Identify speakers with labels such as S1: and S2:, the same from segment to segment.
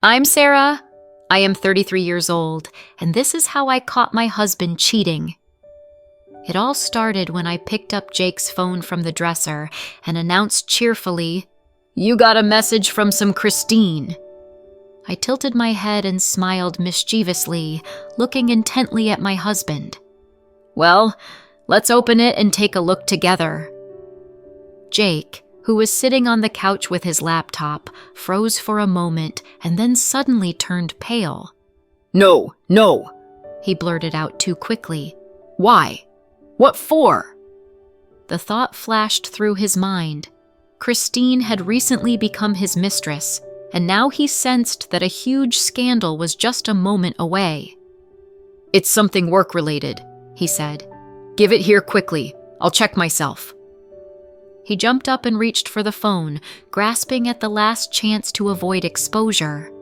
S1: I'm Sarah. I am 33 years old, and this is how I caught my husband cheating. It all started when I picked up Jake's phone from the dresser and announced cheerfully, "You got a message from some Christine." I tilted my head and smiled mischievously, looking intently at my husband. "Well, let's open it and take a look together." Jake, who was sitting on the couch with his laptop, froze for a moment and then suddenly turned pale. No, he blurted out too quickly. "Why? What for?" The thought flashed through his mind. Christine had recently become his mistress, and now he sensed that a huge scandal was just a moment away. "It's something work-related," he said. "Give it here quickly. I'll check myself." He jumped up and reached for the phone, grasping at the last chance to avoid exposure.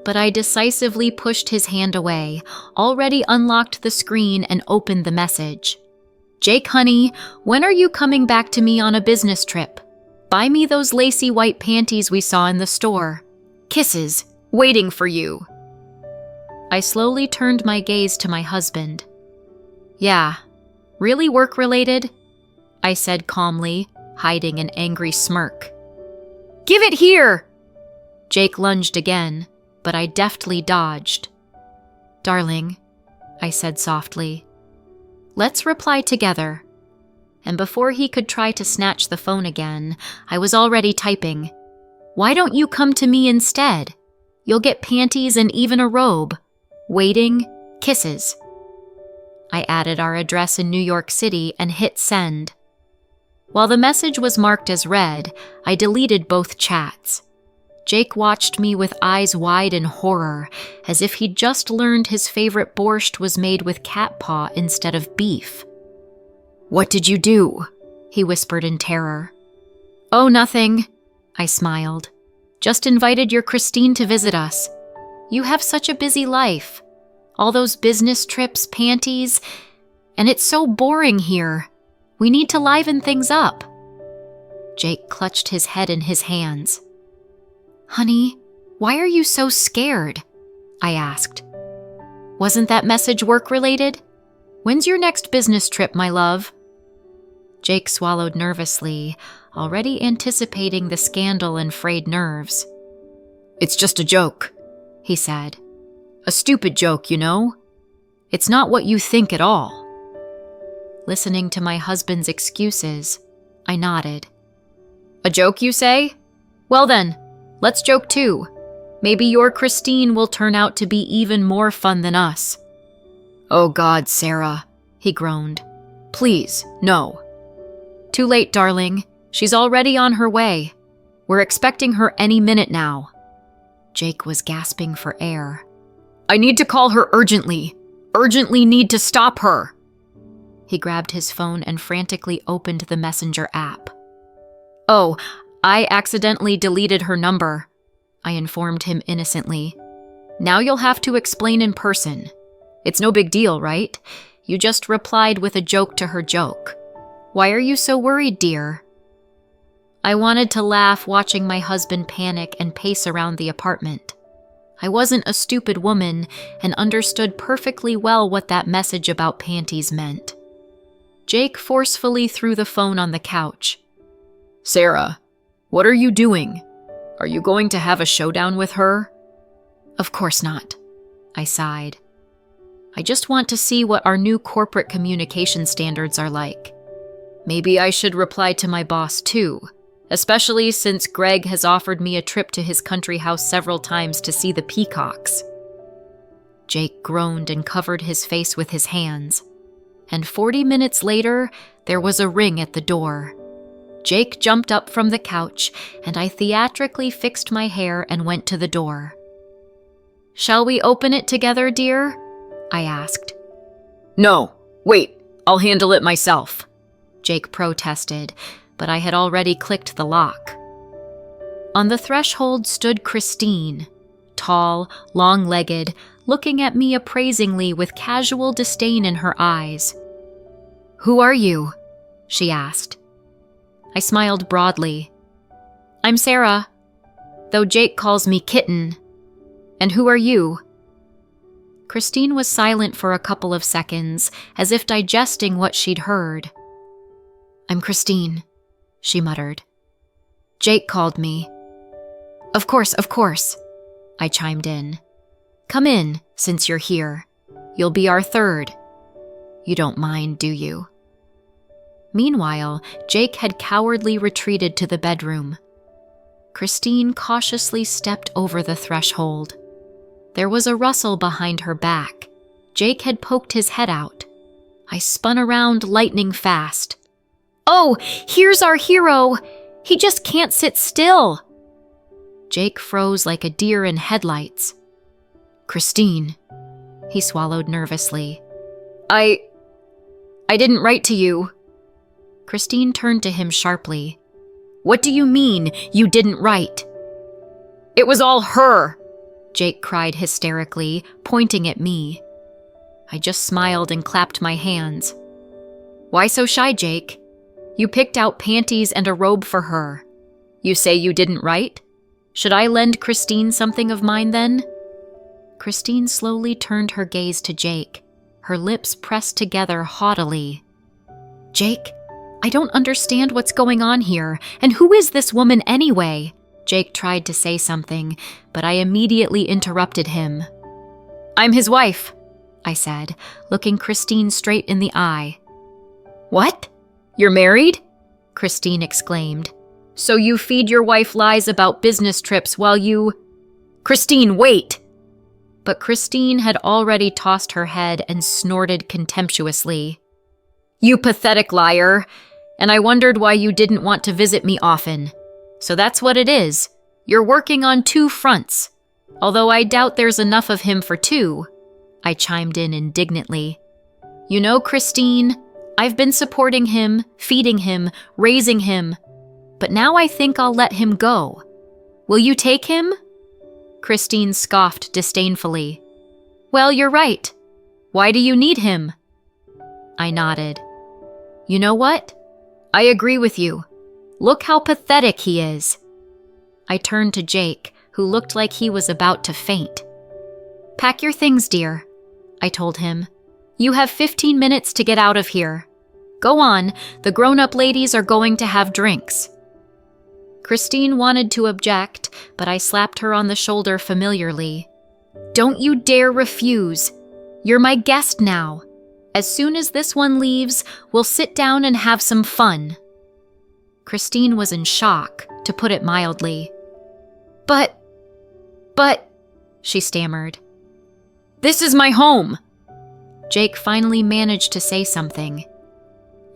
S1: But I decisively pushed his hand away, already unlocked the screen and opened the message. "Jake, honey, when are you coming back to me on a business trip? Buy me those lacy white panties we saw in the store. Kisses, waiting for you." I slowly turned my gaze to my husband. "Yeah, really work-related?" I said calmly, hiding an angry smirk. "Give it here!" Jake lunged again, but I deftly dodged. "Darling," I said softly, "let's reply together." And before he could try to snatch the phone again, I was already typing. "Why don't you come to me instead? You'll get panties and even a robe. Waiting, kisses." I added our address in New York City and hit send. While the message was marked as read, I deleted both chats. Jake watched me with eyes wide in horror, as if he'd just learned his favorite borscht was made with cat paw instead of beef. "What did you do?" he whispered in terror. "Oh, nothing," I smiled. "Just invited your Christine to visit us. You have such a busy life. All those business trips, panties, and it's so boring here. We need to liven things up." Jake clutched his head in his hands. "Honey, why are you so scared?" I asked. "Wasn't that message work-related? When's your next business trip, my love?" Jake swallowed nervously, already anticipating the scandal and frayed nerves. "It's just a joke," he said. "A stupid joke, you know? It's not what you think at all." Listening to my husband's excuses, I nodded. "A joke, you say? Well then, let's joke too. Maybe your Christine will turn out to be even more fun than us." "Oh God, Sarah," he groaned. "Please, no." "Too late, darling. She's already on her way. We're expecting her any minute now." Jake was gasping for air. "I need to call her urgently. Urgently need to stop her." He grabbed his phone and frantically opened the Messenger app. "Oh, I accidentally deleted her number," I informed him innocently. "Now you'll have to explain in person. It's no big deal, right? You just replied with a joke to her joke. Why are you so worried, dear?" I wanted to laugh watching my husband panic and pace around the apartment. I wasn't a stupid woman and understood perfectly well what that message about panties meant. Jake forcefully threw the phone on the couch. "Sarah, what are you doing? Are you going to have a showdown with her?" "Of course not," I sighed. "I just want to see what our new corporate communication standards are like. Maybe I should reply to my boss too, especially since Greg has offered me a trip to his country house several times to see the peacocks." Jake groaned and covered his face with his hands. And 40 minutes later, there was a ring at the door. Jake jumped up from the couch, and I theatrically fixed my hair and went to the door. "Shall we open it together, dear?" I asked. "No, wait, I'll handle it myself," Jake protested, but I had already clicked the lock. On the threshold stood Christine, tall, long-legged, looking at me appraisingly with casual disdain in her eyes. "Who are you?" she asked. I smiled broadly. "I'm Sarah, though Jake calls me Kitten. And who are you?" Christine was silent for a couple of seconds, as if digesting what she'd heard. "I'm Christine," she muttered. "Jake called me." Of course," I chimed in. "Come in, since you're here. You'll be our third. You don't mind, do you?" Meanwhile, Jake had cowardly retreated to the bedroom. Christine cautiously stepped over the threshold. There was a rustle behind her back. Jake had poked his head out. I spun around lightning fast. "Oh, here's our hero! He just can't sit still!" Jake froze like a deer in headlights. "Christine," he swallowed nervously. I didn't write to you." Christine turned to him sharply. "What do you mean, you didn't write?" "It was all her!" Jake cried hysterically, pointing at me. I just smiled and clapped my hands. "Why so shy, Jake? You picked out panties and a robe for her. You say you didn't write? Should I lend Christine something of mine then?" Christine slowly turned her gaze to Jake, her lips pressed together haughtily. "Jake, I don't understand what's going on here, and who is this woman anyway?" Jake tried to say something, but I immediately interrupted him. "I'm his wife," I said, looking Christine straight in the eye. "What? You're married?" Christine exclaimed. "So you feed your wife lies about business trips while you—" "Christine, wait!" But Christine had already tossed her head and snorted contemptuously. "You pathetic liar! And I wondered why you didn't want to visit me often. So that's what it is. You're working on two fronts. Although I doubt there's enough of him for two," I chimed in indignantly. "You know, Christine, I've been supporting him, feeding him, raising him. But now I think I'll let him go. Will you take him?" Christine scoffed disdainfully. "Well, you're right. Why do you need him?" I nodded. "You know what? I agree with you. Look how pathetic he is." I turned to Jake, who looked like he was about to faint. "Pack your things, dear," I told him. "You have 15 minutes to get out of here. Go on, the grown-up ladies are going to have drinks." Christine wanted to object, but I slapped her on the shoulder familiarly. "Don't you dare refuse. You're my guest now. As soon as this one leaves, we'll sit down and have some fun." Christine was in shock, to put it mildly. But, she stammered. "This is my home." Jake finally managed to say something.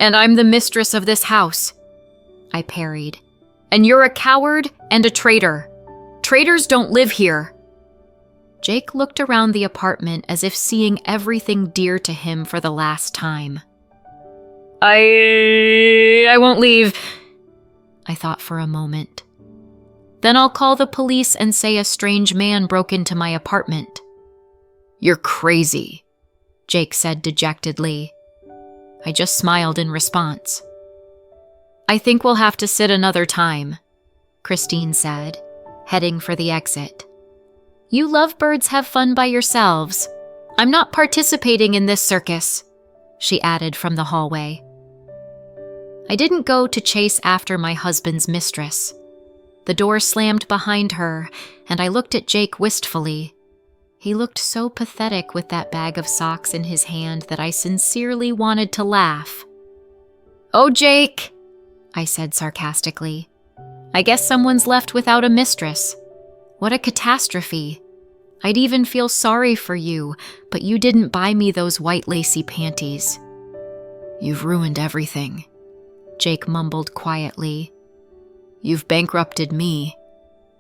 S1: "And I'm the mistress of this house," I parried. "And you're a coward and a traitor. Traitors don't live here." Jake looked around the apartment as if seeing everything dear to him for the last time. I won't leave," I thought for a moment. "Then I'll call the police and say a strange man broke into my apartment." "You're crazy," Jake said dejectedly. I just smiled in response. "I think we'll have to sit another time," Christine said, heading for the exit. "You lovebirds have fun by yourselves. I'm not participating in this circus," she added from the hallway. I didn't go to chase after my husband's mistress. The door slammed behind her, and I looked at Jake wistfully. He looked so pathetic with that bag of socks in his hand that I sincerely wanted to laugh. "Oh, Jake," I said sarcastically. "I guess someone's left without a mistress. What a catastrophe. I'd even feel sorry for you, but you didn't buy me those white lacy panties." "You've ruined everything," Jake mumbled quietly. "You've bankrupted me.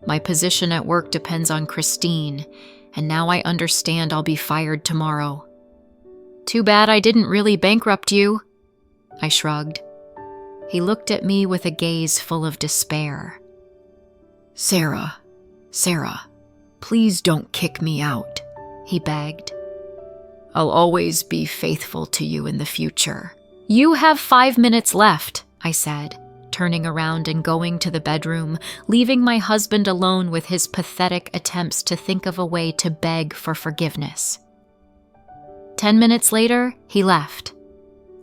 S1: My position at work depends on Christine, and now I understand I'll be fired tomorrow." "Too bad I didn't really bankrupt you," I shrugged. He looked at me with a gaze full of despair. Sarah, please don't kick me out," he begged. "I'll always be faithful to you in the future." "You have 5 minutes left," I said, turning around and going to the bedroom, leaving my husband alone with his pathetic attempts to think of a way to beg for forgiveness. 10 minutes later, he left.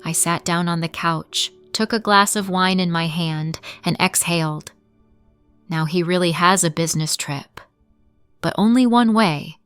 S1: I sat down on the couch, took a glass of wine in my hand, and exhaled. Now he really has a business trip. But only one way.